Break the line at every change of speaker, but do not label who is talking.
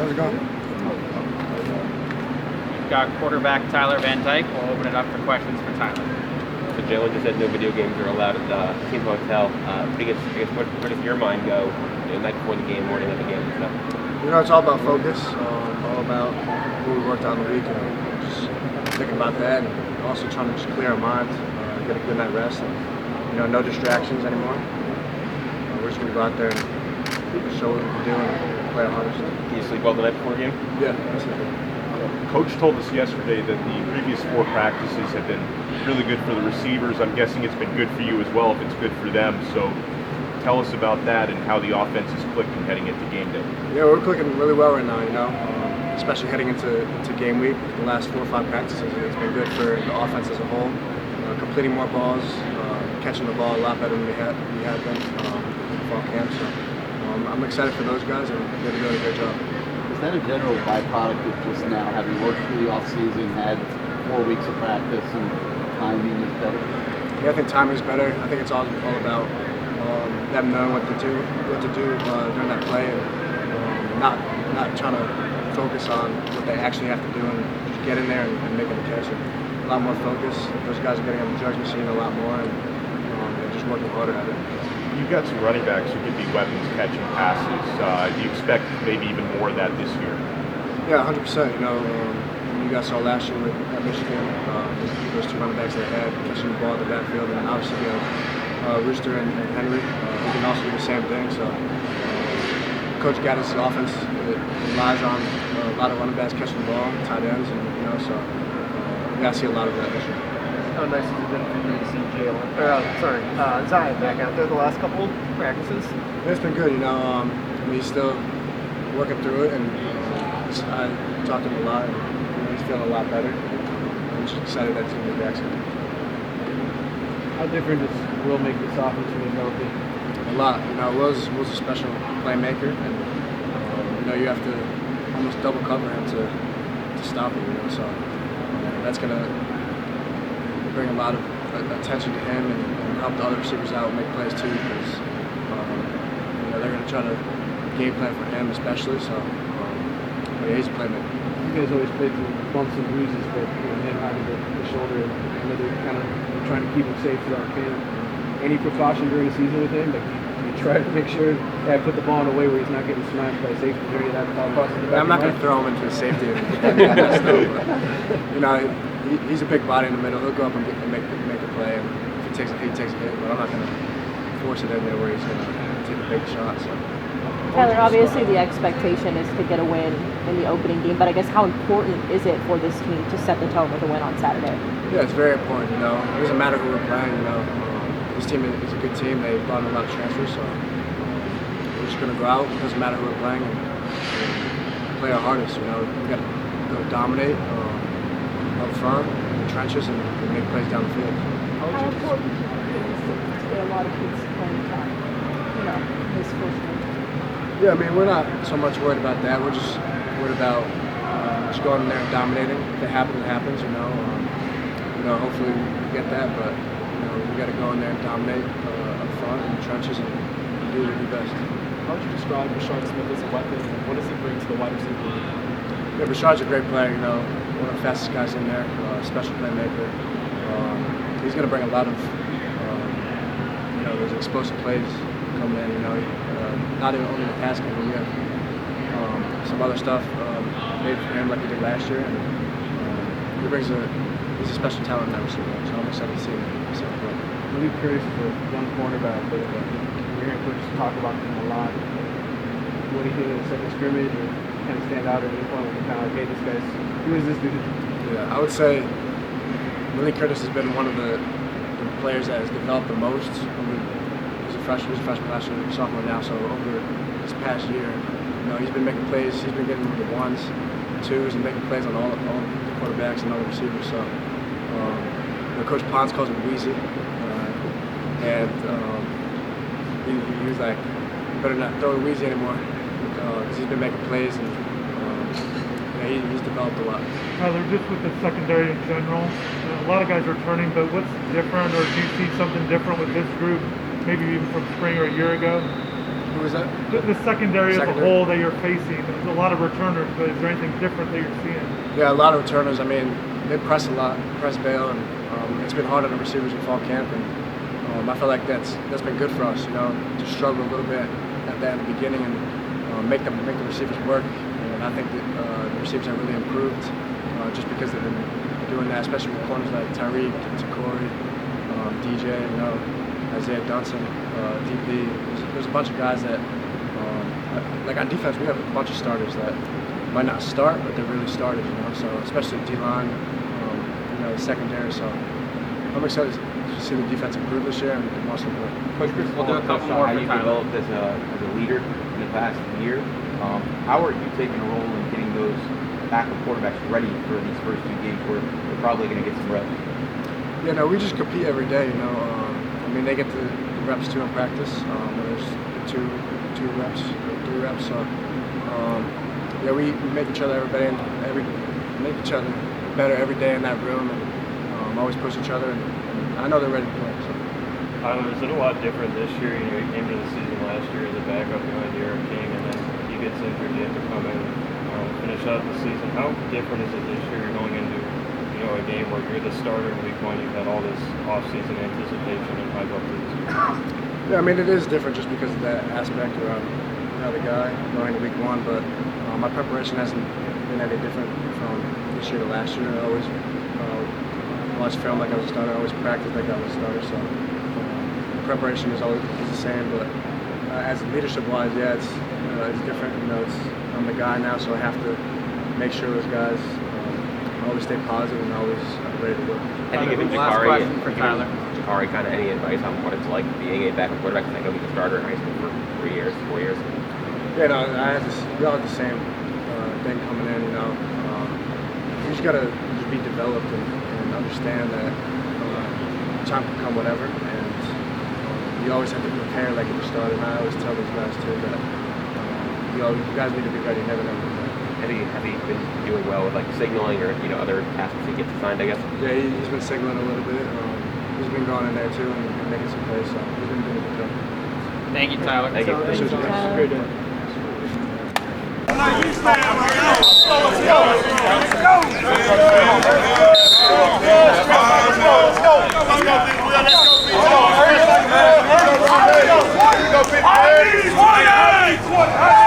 How's it going?
We've got quarterback Tyler Van Dyke. We'll open it up for questions for Tyler.
So Jalen just said no video games are allowed at the team hotel. I guess where does your mind go night before the game, morning of the game and stuff?
You know, it's all about focus, all about what we worked on the week, and just thinking about that, and also trying to just clear our minds, get a good night rest, and no distractions anymore. We're just gonna go out there and show what we can do and play our hardest.
Can you sleep well the night before the game?
Yeah, that's it.
Coach told us yesterday that the previous 4 practices have been really good for the receivers. I'm guessing it's been good for you as well if it's good for them. So tell us about that and how the offense is clicking heading into game day.
Yeah, we're clicking really well right now, especially heading into game week. The last 4 or 5 practices, it's been good for the offense as a whole. Completing more balls, catching the ball a lot better than we had been in fall camp. So I'm excited for those guys, and they're doing a great job.
Is that a general byproduct of just now having worked through the offseason, had 4 weeks of practice, and timing is better?
Yeah, I think timing is better. I think it's all about them knowing what to do during that play, and not trying to focus on what they actually have to do, and just get in there and make the catch. And a lot more focus. Those guys are getting on the judge machine a lot more, and they're just working harder at it.
You've got some running backs who can be weapons catching passes. Do you expect maybe even more of that this year?
Yeah, 100%. You guys saw last year at Michigan, those 2 running backs they had catching the ball in the backfield, and obviously we have Rooster and Henry who can also do the same thing. So Coach Gaddis' offense relies on a lot of running backs catching the ball, tight ends, and so we got to see a lot of that this year.
How nice has it been for you to see Zion back out there the last couple of practices?
It's been good, he's still working through it, and I talked to him a lot, and he's feeling a lot better. I'm just excited that he's going to be back soon.
How different does Will make this offense when he's healthy?
A lot. Will's a special playmaker, and you have to almost double cover him to stop him. So that's going to bring a lot of attention to him and help the other receivers out and make plays too, because they're going to try to game plan for him especially. So he's a playmaker.
You guys always play through bumps and bruises, but him having the shoulder, and they're kind of trying to keep him safe throughout camp. Any precaution during the season with him? Like you try to make sure that put the ball in a way where he's not getting smashed by safety or any of that thought process.
I'm not going to throw him into the safety. He's a big body in the middle. He'll go up and make the play. And if he takes a hit, he takes a hit. But I'm not going to force it in there where he's going to take a big shot. So.
Tyler, obviously the expectation is to get a win in the opening game, but I guess how important is it for this team to set the tone with a win on Saturday?
Yeah, it's very important. It doesn't matter who we're playing. This team is a good team. They brought in a lot of transfers, so we're just going to go out. It doesn't matter who we're playing, and play our hardest. We got to go dominate up front, in the trenches, and make plays down the field.
How important is it to get a lot of kids playing time? This first game.
Yeah, we're not so much worried about that. We're just worried about just going in there and dominating. If it happens, it happens. Hopefully we get that, but we got to go in there and dominate up front in the trenches and do what we do best.
How would you describe Rashard Smith as a weapon? What does he bring to the wide receiver league?
Yeah, Rashard's a great player. One of the fastest guys in there. Special playmaker. He's going to bring a lot of those explosive plays coming in. Not even only the pass game, but we have some other stuff made for him like we did last year. And he's a special talent in that receiver, so I'm excited to see him play.
Really curious as a young cornerback, but we're hearing coaches talk about him a lot. What do you think of the second scrimmage, or kind of stand out at any point when you're kind of like, hey, who is this dude?
Yeah, I would say Willie Curtis has been one of the players that has developed the most. He was a freshman last year, sophomore now, so over this past year, he's been making plays. He's been getting the ones, twos, and making plays on all the quarterbacks and all the receivers. So, Coach Pons calls him Weezy, and he was like, better not throw to Weezy anymore, because he's been making plays, and he's developed a lot.
Tyler, just with the secondary in general, a lot of guys are returning, but what's different, or do you see something different with this group, maybe even from spring or a year ago?
Who was that?
The secondary as a
Secondary.
whole that you're facing. There's a lot of returners, but is there anything different that you're seeing?
Yeah, a lot of returners. I mean, they press a lot, press bail, and it's been hard on the receivers in fall camp. And I feel like that's been good for us. You know, to struggle a little bit at that in the beginning and make the receivers work. And I think that the receivers have really improved just because they've been doing that, especially with corners like Tyreek, Corey, DJ, you know, Isaiah Dunson, DP. There's a bunch of guys that, like on defense, we have a bunch of starters that might not start, but they're really starters, you know. So especially D-line, you know, the secondary. So I'm excited to see the defense improve this year and watch them play.
Coach Chris,
We'll do a couple more
how
for
you
Tyler.
developed as a leader in the past year. How are you taking a role in getting those backup quarterbacks ready for these first 2 games where they're probably going to get some reps?
Yeah, no, we just compete every day, you know. I mean, they get the reps too in practice. There's two reps, 3 reps. So, yeah, we make each other make each other better every day in that room, and always push each other. And I know they're ready to play. So.
Is it a lot different this year? You know, you came to the season last year as a backup behind Eric King, and then he gets injured. You have to come in, finish out the season. How different is it this year? You're going into a game where you're the starter in week 1. You've had all this off-season anticipation and hype up to this week.
Yeah, I mean, it is different just because of that aspect around the guy going to week 1, but my preparation hasn't been any different from this year to last year. I always watch film like I was a starter. I always practice like I was a starter. So preparation is always the same, but as leadership-wise, yeah, it's different. You know, I'm the guy now, so I have to make sure those guys always stay positive and always ready to work.
Have you given
Last question for Tyler.
Jakari kind of any advice on what it's like being a backup quarterback? Because I know he was a starter in high school for 4 years.
Yeah, no, we all have the same thing coming in, you know. You just gotta be developed and understand that time can come whatever, and you always have to prepare like if you started. And I always tell these guys too that you guys need to be ready. Never know.
Have you been doing well with like signaling or other tasks he gets assigned? I guess.
Yeah, he's been signaling a little bit. He's been going in there too and making some plays. So he's been doing a good job.
Thank you, Tyler.
Thank you.
Appreciate you guys. Great day.
Let's go.